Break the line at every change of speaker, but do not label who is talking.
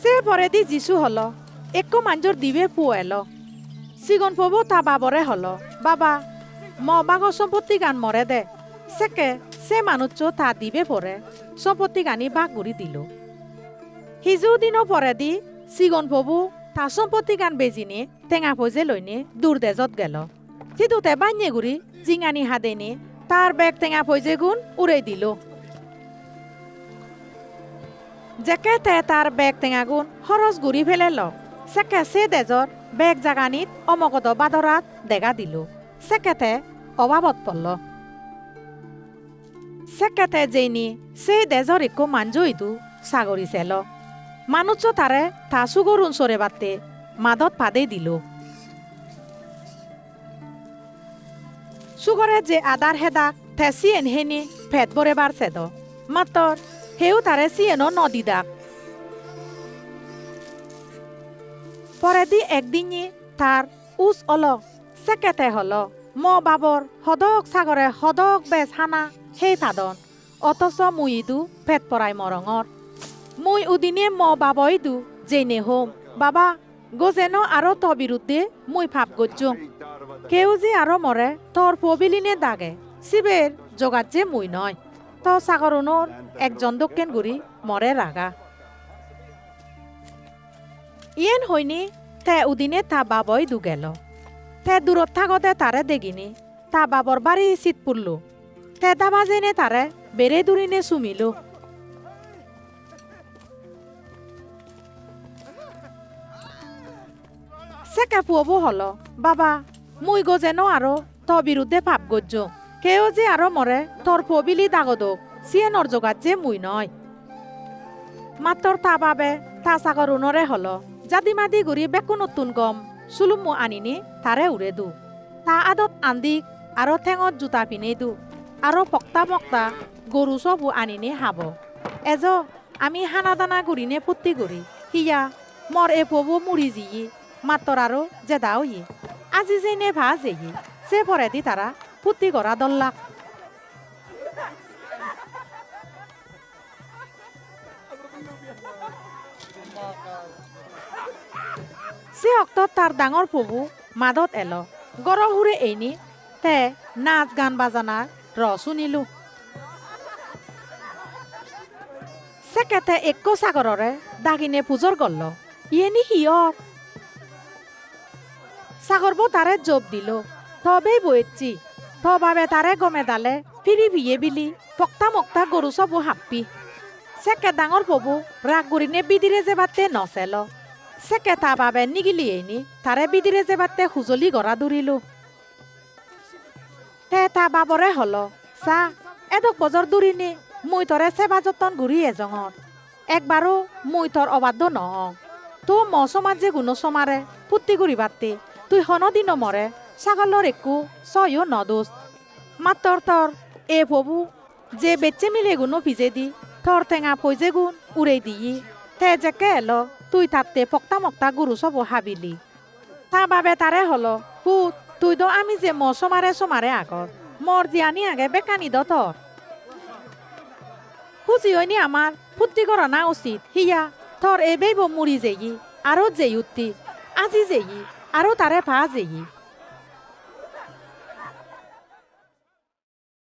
সে পরে দি যিশু হলো একো মাঞ্জর দিবে পুয় এলো সিগন পবু তা বাবরে হলো বাবা ম বাগ সম্পত্তি গান মরে দে সেকে সে মানুষ তা দিবে পরে সম্পত্তি গানি বাগ গুড়ি দিল হিজু দিনও পরে দি সিগন পবু তা সম্পত্তি গান বেজিনি টেঙা ফজে লইনি দূর দেজত গেল সিতুতে বান্যে গুড়ি জিঙানি হাদেনি তার বেগ টেঙা ফজে গুণ উড়াই দিল যেকে তে তার বেগ টেঙা গুণ খরচ গুড়ি ফেলেল সেকে সে দেজর বেগ জাগানিত অমগত বাদরাত দেখা দিল সেকেতে অভাবত পড়ল সেকেতে যেইনি সেই দেজর একো মাঞ্জু ইদু সাগরি চেল মানুষ তারে তা সুগরুন সরে বাতে মাদত পাদে দিল সুগরে যে আদার হেদাক তে সিয়েন হেনি ফেট বরে বার সেদ মাতর হেউ তারে সিয়েনো নদী দাক পরে দি একদিনে তার উস অল সেকেতে হল ম বাবর হদক সাগরে হদক বেজ হানা সেই ফাদন অথচ মুই ইদু পেট পরাই মরঙর মুই উদিনে ম বাবইদু যেনে হোম বাবা গজেন আরো ত বিরুদ্ধে মুই ভাব গজ্জুং কেউ যে আরো মরে তোর পবিলিনে দাগে শিবের জগাত যে মুই নয় তো সাগরনোর একজন দক্ষিণ গুড়ি মরে রাগা ইয়েন হইনি তে উদিনে তা বাবই দু গেল তে দূরত থাকতে তারে দেগিনি তা বাবর বাড়ি শীত পুরল তে দাবা জেনে তারে বেড়ে দূরিনে সুমিল সেকা পুয়বো হল বাবা মুই গজেন আরো ত বিরুদ্ধে ভাব গজ্জ কেউ যে আরো মরে তোর পবিলি দাগদক সিয়েনর জগাত যে মুই নয় মাত্র তা বাবে তা সাগর উনরে হল জাদিমাদি গুড়ি বেকু নতুন গম সুলুমু আনিনি তারে উড়ে দু তা আদত আন্দিক আরো ঠেঙত জোতা পিনে দু আরো পক্তা মক্তা গরু সবু আনিনি হাব এজ আমি হানা দানা গুড়িনে ফুটি গুড়ি হিয়া মর এ পবু মুড়ি জিয়ি মাত্র আরো যে দাও ই আজি যে নে ভা যেই সে পরে দি তারা ফুটি করা দল্লাক সে অক্ত তার ডাঙর পবু মাদত এল গর হুরে এইনি তে নাচ গান বাজানা র শুনিলু সেকেতে একো সাগররে দাগিনে পুজর গল্ল ইয়েনি হিয়র সাগরবো তারে জব দিল তবেই বয়েছি তবে তারে গমে দালে ফিরি বিয়ে বিলি পক্তা মক্তা গরু সবু হাপ্পি সেকে ডাঙর পবু রাগ গুড়িনে বিদিরে যে বাতে নচেল সেকে তা বাবে নিগিলি এনি তারে বিদিরে যে বাতে হুজলি গড়া দূরিলু তে তা বাবরে হল চা এদক বজর দূরিনি মুই তরে সেবা যতন ঘুরি এজঙত একবারও মুই তোর অবাধ্য নহং তো মসমাজ যে গুণ সমারে পুত্তি গুড়ি বাতে তুই হনদিন মরে ছাগলর একু সয়ও নদোষ মাত্র তোর এ পবু যে বেচে মিলে গুনো ভিজে দি থর টেঙা ফইজে গুণ উড়ে দিই তে যেকে এলো তুই তাতে পক্তা মক্তা গুরু সব হাবিলি তা বাবে তারে হলো পুত তুই তো আমি যে সমারে আগত মর জিয়ানি আগে বেকানি দ তোর খুঁজি হয়নি আমার ফুর্তি করা না উচিত হিয়া থর এবেই মুড়ি যেই আরো যেই উত্তি আজি যেই আরো তারে ভা যেই